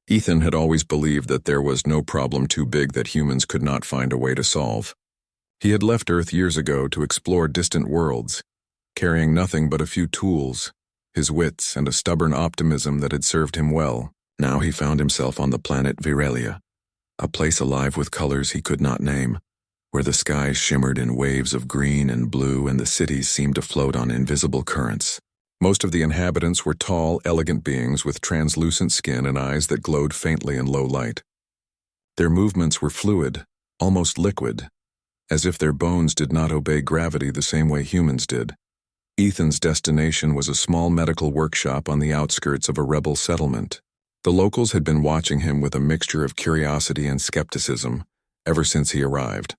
Ethan had always believed that there was no problem too big that humans could not find a way to solve. He had left Earth years ago to explore distant worlds, carrying nothing but a few tools, his wits, and a stubborn optimism that had served him well. Now he found himself on the planet Virelia, a place alive with colors he could not name, where the skies shimmered in waves of green and blue and the cities seemed to float on invisible currents. Most of the inhabitants were tall, elegant beings with translucent skin and eyes that glowed faintly in low light. Their movements were fluid, almost liquid, as if their bones did not obey gravity the same way humans did. Ethan's destination was a small medical workshop on the outskirts of a rebel settlement. The locals had been watching him with a mixture of curiosity and skepticism ever since he arrived.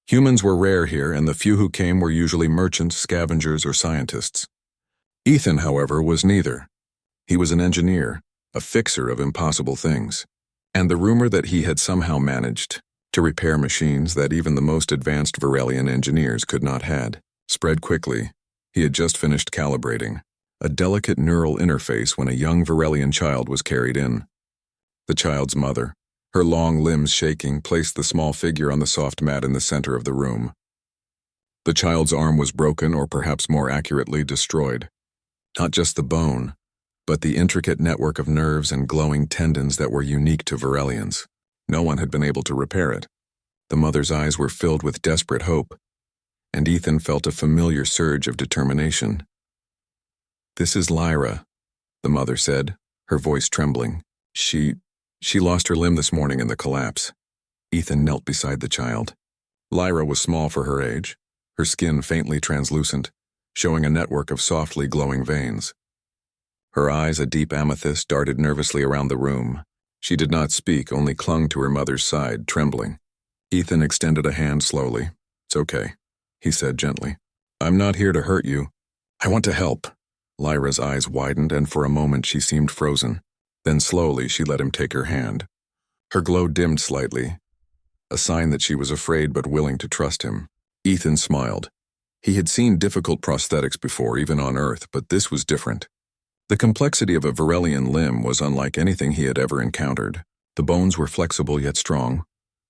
Humans were rare here, and the few who came were usually merchants, scavengers, or scientists. Ethan, however, was neither. He was an engineer, a fixer of impossible things, and the rumor that he had somehow managed to repair machines that even the most advanced Virelian engineers could not had spread quickly. He had just finished calibrating a delicate neural interface when a young Virelian child was carried in. The child's mother, her long limbs shaking, placed the small figure on the soft mat in the center of the room. The child's arm was broken, or perhaps more accurately, destroyed. Not just the bone, but the intricate network of nerves and glowing tendons that were unique to Virelians. No one had been able to repair it. The mother's eyes were filled with desperate hope, and Ethan felt a familiar surge of determination. "This is Lyra," the mother said, her voice trembling. She lost her limb this morning in the collapse." Ethan knelt beside the child. Lyra was small for her age, her skin faintly translucent, showing a network of softly glowing veins. Her eyes, a deep amethyst, darted nervously around the room. She did not speak, only clung to her mother's side, trembling. Ethan extended a hand slowly. "It's okay," he said gently. "I'm not here to hurt you. I want to help." Lyra's eyes widened, and for a moment she seemed frozen. Then slowly she let him take her hand. Her glow dimmed slightly, a sign that she was afraid but willing to trust him. Ethan smiled. He had seen difficult prosthetics before, even on Earth, but this was different. The complexity of a Virelian limb was unlike anything he had ever encountered. The bones were flexible yet strong.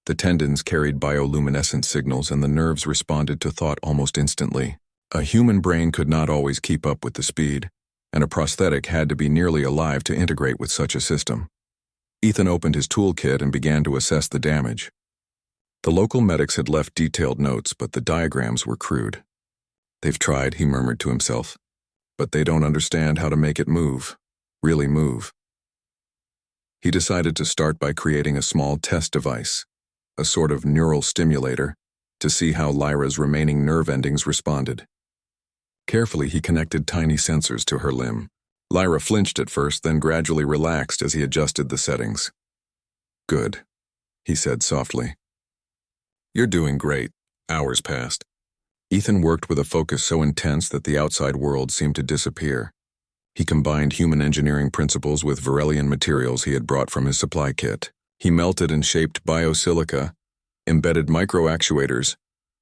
The tendons carried bioluminescent signals, and the nerves responded to thought almost instantly. A human brain could not always keep up with the speed, and a prosthetic had to be nearly alive to integrate with such a system. Ethan opened his toolkit and began to assess the damage. The local medics had left detailed notes, but the diagrams were crude. "They've tried," he murmured to himself, "but they don't understand how to make it move, really move." He decided to start by creating a small test device, a sort of neural stimulator, to see how Lyra's remaining nerve endings responded. Carefully, he connected tiny sensors to her limb. Lyra flinched at first, then gradually relaxed as he adjusted the settings. "Good," he said softly. "You're doing great." Hours passed. Ethan worked with a focus so intense that the outside world seemed to disappear. He combined human engineering principles with Virelian materials he had brought from his supply kit. He melted and shaped biosilica, embedded microactuators,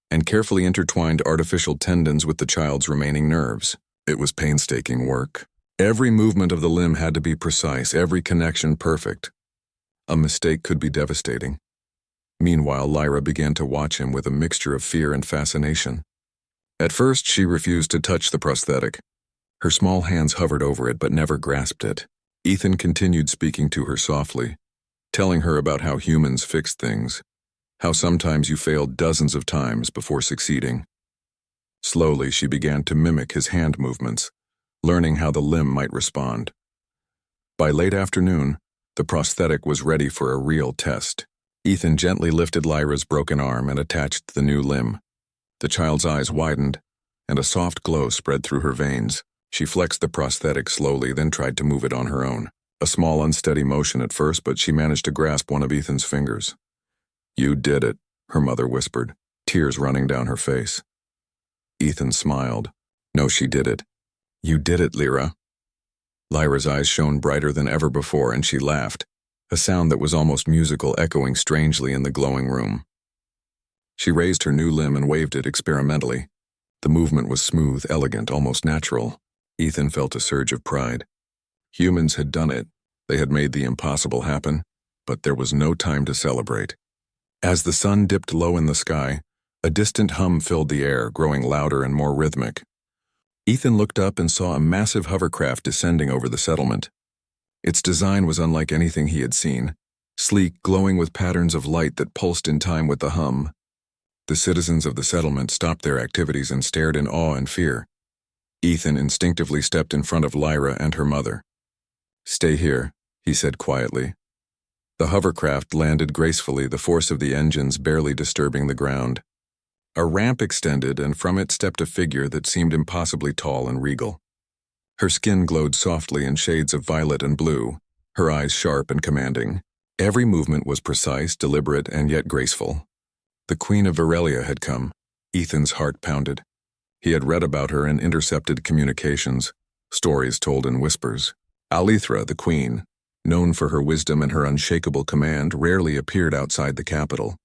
and carefully intertwined artificial tendons with the child's remaining nerves. It was painstaking work. Every movement of the limb had to be precise, every connection perfect. A mistake could be devastating. Meanwhile, Lyra began to watch him with a mixture of fear and fascination. At first, she refused to touch the prosthetic. Her small hands hovered over it but never grasped it. Ethan continued speaking to her softly, telling her about how humans fixed things, how sometimes you failed dozens of times before succeeding. Slowly, she began to mimic his hand movements, learning how the limb might respond. By late afternoon, the prosthetic was ready for a real test. Ethan gently lifted Lyra's broken arm and attached the new limb. The child's eyes widened, and a soft glow spread through her veins. She flexed the prosthetic slowly, then tried to move it on her own. A small, unsteady motion at first, but she managed to grasp one of Ethan's fingers. "You did it," her mother whispered, tears running down her face. Ethan smiled. "No, she did it. You did it, Lyra." Lyra's eyes shone brighter than ever before, and she laughed, a sound that was almost musical echoing strangely in the glowing room. She raised her new limb and waved it experimentally. The movement was smooth, elegant, almost natural. Ethan felt a surge of pride. Humans had done it, They had made the impossible happen, but there was no time to celebrate. As the sun dipped low in the sky, a distant hum filled the air, growing louder and more rhythmic. Ethan looked up and saw a massive hovercraft descending over the settlement. Its design was unlike anything he had seen, sleek, glowing with patterns of light that pulsed in time with the hum. The citizens of the settlement stopped their activities and stared in awe and fear. Ethan instinctively stepped in front of Lyra and her mother. "Stay here," he said quietly. The hovercraft landed gracefully, the force of the engines barely disturbing the ground. A ramp extended, and from it stepped a figure that seemed impossibly tall and regal. Her skin glowed softly in shades of violet and blue, her eyes sharp and commanding. Every movement was precise, deliberate, and yet graceful. The Queen of Virelia had come. Ethan's heart pounded. He had read about her in intercepted communications, stories told in whispers. Alethra, the Queen, known for her wisdom and her unshakable command, rarely appeared outside the capital.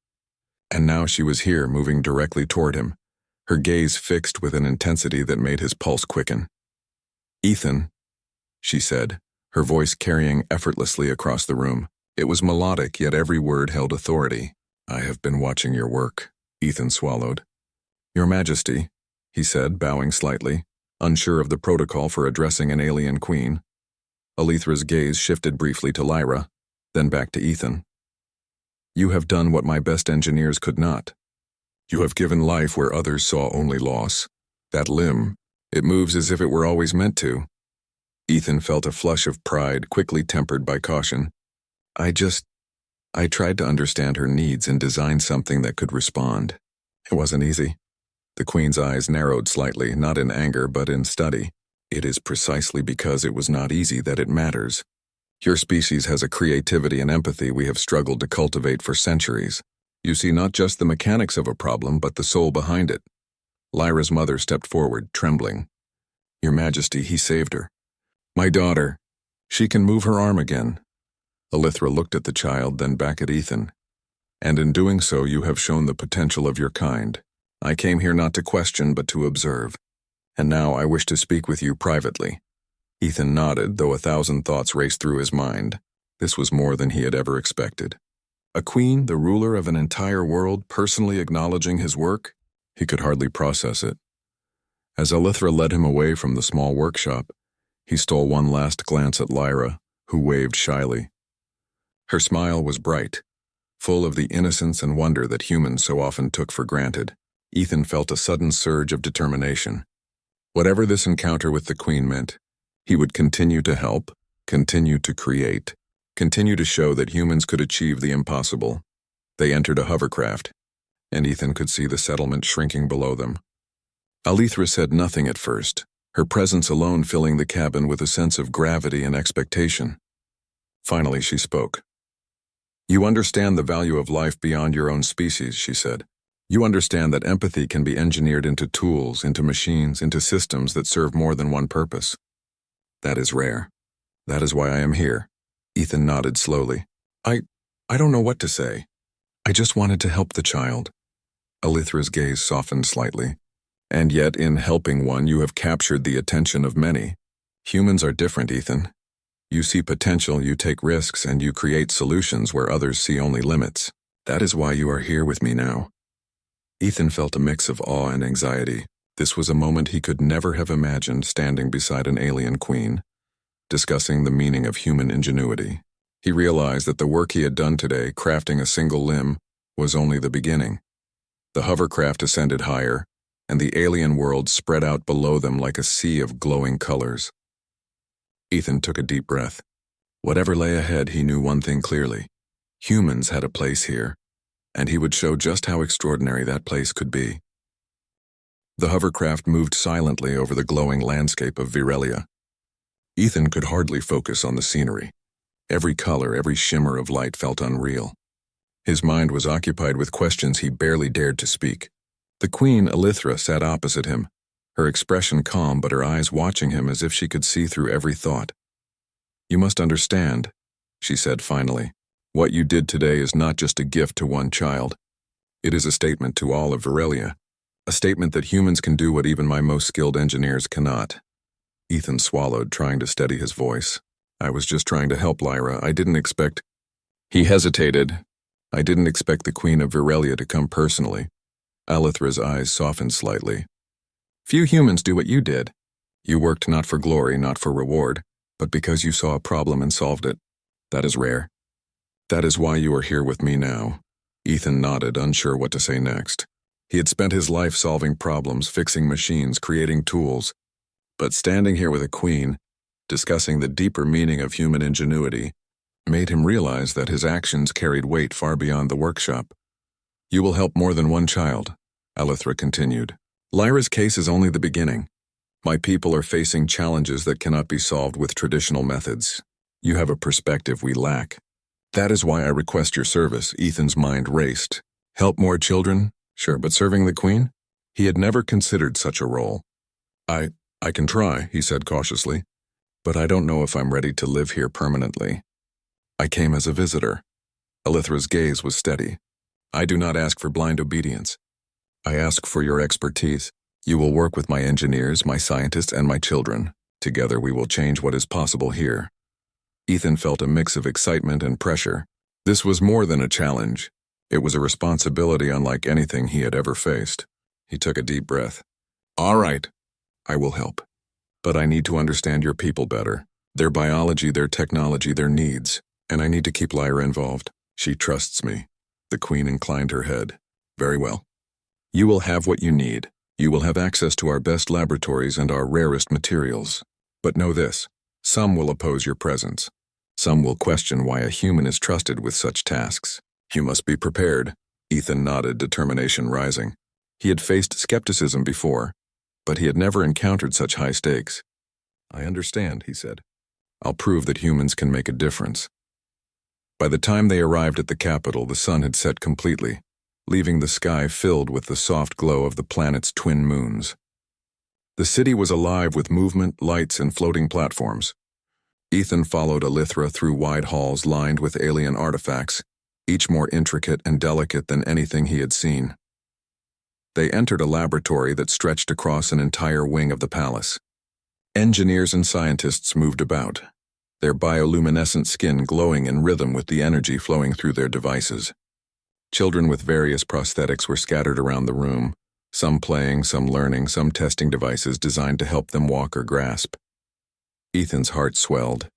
And now she was here, moving directly toward him, her gaze fixed with an intensity that made his pulse quicken. "Ethan," she said, her voice carrying effortlessly across the room. It was melodic, yet every word held authority. "I have been watching your work," Ethan swallowed. "Your Majesty," he said, bowing slightly, unsure of the protocol for addressing an alien queen. Alethra's gaze shifted briefly to Lyra, then back to Ethan. "You have done what my best engineers could not. You have given life where others saw only loss. That limb, it moves as if it were always meant to." Ethan felt a flush of pride, quickly tempered by caution. I tried to understand her needs and design something that could respond. It wasn't easy." The Queen's eyes narrowed slightly, not in anger but in study. "It is precisely because it was not easy that it matters. Your species has a creativity and empathy we have struggled to cultivate for centuries. You see not just the mechanics of a problem, but the soul behind it." Lyra's mother stepped forward, trembling. "Your Majesty, he saved her. My daughter. She can move her arm again." Alethra looked at the child, then back at Ethan. "And in doing so, you have shown the potential of your kind. I came here not to question, but to observe. And now I wish to speak with you privately." Ethan nodded, though 1,000 thoughts raced through his mind. This was more than he had ever expected. A queen, the ruler of an entire world, personally acknowledging his work? He could hardly process it. As Alethra led him away from the small workshop, he stole one last glance at Lyra, who waved shyly. Her smile was bright, full of the innocence and wonder that humans so often took for granted. Ethan felt a sudden surge of determination. Whatever this encounter with the Queen meant, he would continue to help, continue to create, continue to show that humans could achieve the impossible. They entered a hovercraft, and Ethan could see the settlement shrinking below them. Alethra said nothing at first, her presence alone filling the cabin with a sense of gravity and expectation. Finally she spoke. "You understand the value of life beyond your own species," she said. "You understand that empathy can be engineered into tools, into machines, into systems that serve more than one purpose. That is rare. That is why I am here." Ethan nodded slowly. I don't know what to say. I just wanted to help the child." Alethra's gaze softened slightly. "And yet in helping one you have captured the attention of many. Humans are different, Ethan. You see potential, you take risks, and you create solutions where others see only limits. That is why you are here with me now." Ethan felt a mix of awe and anxiety. This was a moment he could never have imagined, standing beside an alien queen, discussing the meaning of human ingenuity. He realized that the work he had done today, crafting a single limb, was only the beginning. The hovercraft ascended higher, and the alien world spread out below them like a sea of glowing colors. Ethan took a deep breath. Whatever lay ahead, he knew one thing clearly. Humans had a place here, and he would show just how extraordinary that place could be. The hovercraft moved silently over the glowing landscape of Virelia. Ethan could hardly focus on the scenery. Every color, every shimmer of light felt unreal. His mind was occupied with questions he barely dared to speak. The Queen, Alethra, sat opposite him, her expression calm but her eyes watching him as if she could see through every thought. "You must understand," she said finally. "What you did today is not just a gift to one child. It is a statement to all of Virelia, a statement that humans can do what even my most skilled engineers cannot." Ethan swallowed, trying to steady his voice. I was just trying to help Lyra. I didn't expect... He hesitated. I didn't expect the Queen of Virelia to come personally. Alithra's eyes softened slightly. Few humans do what you did. You worked not for glory, not for reward, but because you saw a problem and solved it. That is rare. That is why you are here with me now. Ethan nodded, unsure what to say next. He had spent his life solving problems, fixing machines, creating tools. But standing here with a queen, discussing the deeper meaning of human ingenuity, made him realize that his actions carried weight far beyond the workshop. You will help more than one child, Alithra continued. Lyra's case is only the beginning. My people are facing challenges that cannot be solved with traditional methods. You have a perspective we lack. That is why I request your service. Ethan's mind raced. Help more children? Sure, but serving the queen? He had never considered such a role. I can try, he said cautiously, but I don't know if I'm ready to live here permanently. I came as a visitor. Alithra's gaze was steady. I do not ask for blind obedience. I ask for your expertise. You will work with my engineers, my scientists, and my children. Together we will change what is possible here. Ethan felt a mix of excitement and pressure. This was more than a challenge. It was a responsibility unlike anything he had ever faced. He took a deep breath. All right, I will help. But I need to understand your people better. Their biology, their technology, their needs. And I need to keep Lyra involved. She trusts me. The queen inclined her head. Very well. You will have what you need. You will have access to our best laboratories and our rarest materials. But know this, some will oppose your presence. Some will question why a human is trusted with such tasks. You must be prepared. Ethan nodded, determination rising. He had faced skepticism before, but he had never encountered such high stakes. I understand, he said. I'll prove that humans can make a difference. By the time they arrived at the capital, the sun had set completely, leaving the sky filled with the soft glow of the planet's twin moons. The city was alive with movement, lights, and floating platforms. Ethan followed Alithra through wide halls lined with alien artifacts, each more intricate and delicate than anything he had seen. They entered a laboratory that stretched across an entire wing of the palace. Engineers and scientists moved about, their bioluminescent skin glowing in rhythm with the energy flowing through their devices. Children with various prosthetics were scattered around the room, some playing, some learning, some testing devices designed to help them walk or grasp. Ethan's heart swelled.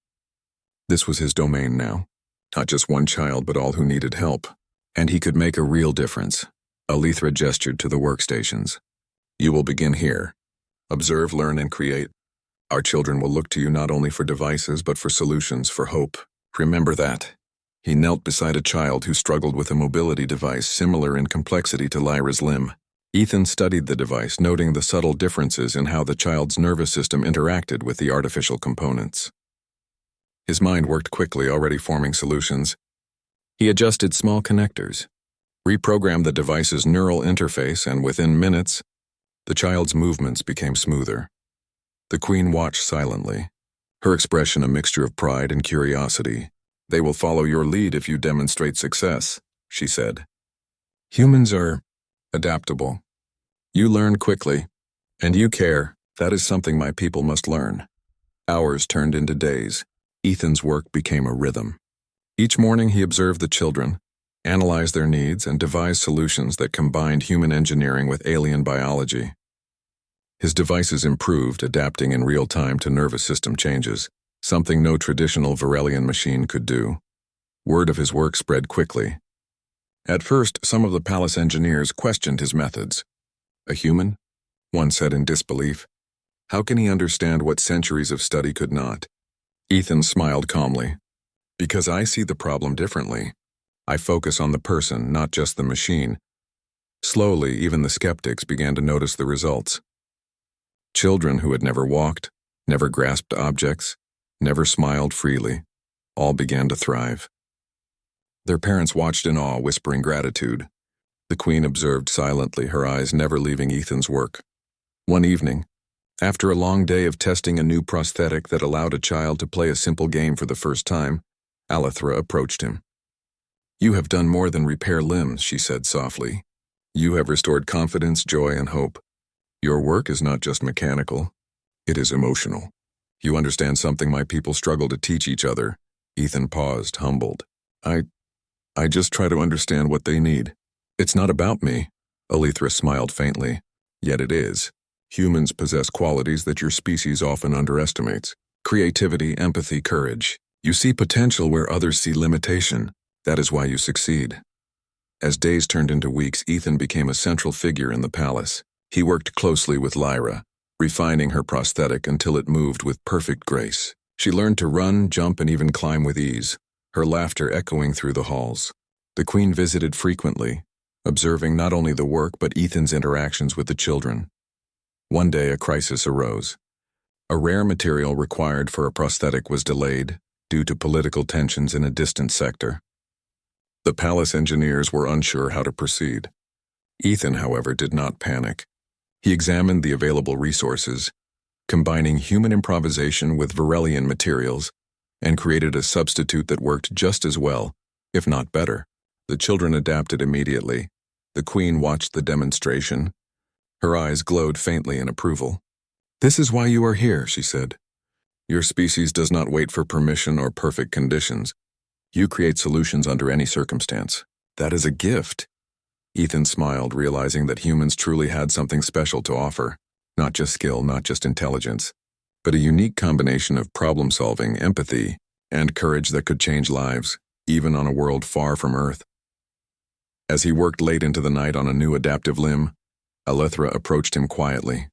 This was his domain now. Not just one child, but all who needed help. And he could make a real difference. Alithra gestured to the workstations. You will begin here. Observe, learn, and create. Our children will look to you not only for devices, but for solutions, for hope. Remember that. He knelt beside a child who struggled with a mobility device similar in complexity to Lyra's limb. Ethan studied the device, noting the subtle differences in how the child's nervous system interacted with the artificial components. His mind worked quickly, already forming solutions. He adjusted small connectors, reprogrammed the device's neural interface, and within minutes, the child's movements became smoother. The queen watched silently, her expression a mixture of pride and curiosity. They will follow your lead if you demonstrate success, she said. Humans are adaptable. You learn quickly, and you care. That is something my people must learn. Hours turned into days. Ethan's work became a rhythm. Each morning he observed the children, analyzed their needs, and devised solutions that combined human engineering with alien biology. His devices improved, adapting in real time to nervous system changes, something no traditional Virelian machine could do. Word of his work spread quickly. At first, some of the palace engineers questioned his methods. A human? One said in disbelief. How can he understand what centuries of study could not? Ethan smiled calmly. Because I see the problem differently. I focus on the person, not just the machine. Slowly, even the skeptics began to notice the results. Children who had never walked, never grasped objects, never smiled freely, all began to thrive. Their parents watched in awe, whispering gratitude. The queen observed silently, her eyes never leaving Ethan's work. One evening, after a long day of testing a new prosthetic that allowed a child to play a simple game for the first time, Alithra approached him. You have done more than repair limbs, she said softly. You have restored confidence, joy, and hope. Your work is not just mechanical, it is emotional. You understand something my people struggle to teach each other. Ethan paused, humbled. I just try to understand what they need. It's not about me. Alethra smiled faintly. Yet it is. Humans possess qualities that your species often underestimates. Creativity, empathy, courage. You see potential where others see limitation. That is why you succeed. As days turned into weeks, Ethan became a central figure in the palace. He worked closely with Lyra, refining her prosthetic until it moved with perfect grace. She learned to run, jump, and even climb with ease, her laughter echoing through the halls. The Queen visited frequently, observing not only the work but Ethan's interactions with the children. One day a crisis arose. A rare material required for a prosthetic was delayed due to political tensions in a distant sector. The palace engineers were unsure how to proceed. Ethan, however, did not panic. He examined the available resources, combining human improvisation with Varelian materials, and created a substitute that worked just as well, if not better. The children adapted immediately. The Queen watched the demonstration. Her eyes glowed faintly in approval. "This is why you are here," she said. "Your species does not wait for permission or perfect conditions. You create solutions under any circumstance. That is a gift." Ethan smiled, realizing that humans truly had something special to offer. Not just skill, not just intelligence, but a unique combination of problem-solving, empathy, and courage that could change lives, even on a world far from Earth. As he worked late into the night on a new adaptive limb, Alethra approached him quietly.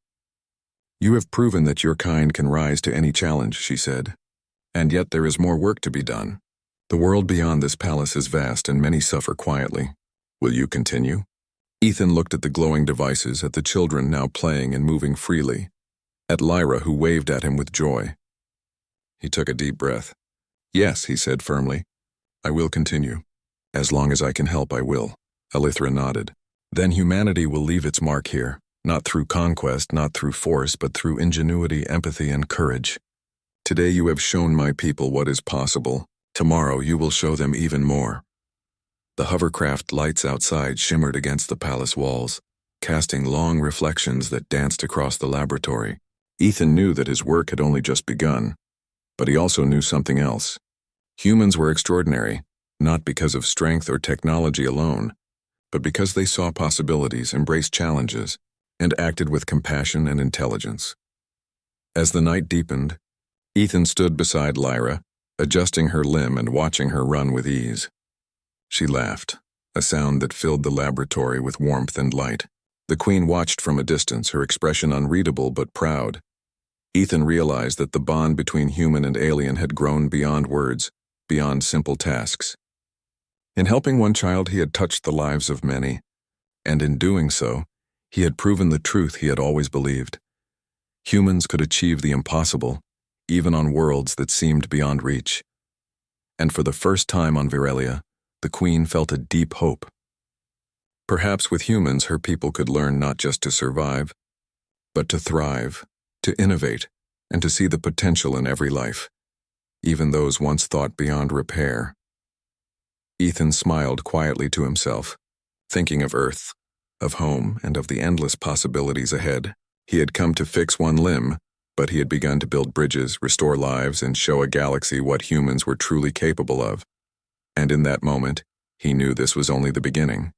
"You have proven that your kind can rise to any challenge," she said. "And yet there is more work to be done. The world beyond this palace is vast and many suffer quietly. Will you continue?" Ethan looked at the glowing devices, at the children now playing and moving freely, at Lyra who waved at him with joy. He took a deep breath. "Yes," he said firmly. "I will continue. As long as I can help, I will." Alethra nodded. "Then humanity will leave its mark here, not through conquest, not through force, but through ingenuity, empathy, and courage. Today you have shown my people what is possible. Tomorrow you will show them even more." The hovercraft lights outside shimmered against the palace walls, casting long reflections that danced across the laboratory. Ethan knew that his work had only just begun, but he also knew something else. Humans were extraordinary, not because of strength or technology alone, but because they saw possibilities, embraced challenges, and acted with compassion and intelligence. As the night deepened, Ethan stood beside Lyra, adjusting her limb and watching her run with ease. She laughed, a sound that filled the laboratory with warmth and light. The Queen watched from a distance, her expression unreadable but proud. Ethan realized that the bond between human and alien had grown beyond words, beyond simple tasks. In helping one child, he had touched the lives of many, and in doing so, he had proven the truth he had always believed. Humans could achieve the impossible, even on worlds that seemed beyond reach. And for the first time on Virelia, the Queen felt a deep hope. Perhaps with humans, her people could learn not just to survive, but to thrive, to innovate, and to see the potential in every life, even those once thought beyond repair. Ethan smiled quietly to himself, thinking of Earth, of home, and of the endless possibilities ahead. He had come to fix one limb, but he had begun to build bridges, restore lives, and show a galaxy what humans were truly capable of. And in that moment, he knew this was only the beginning.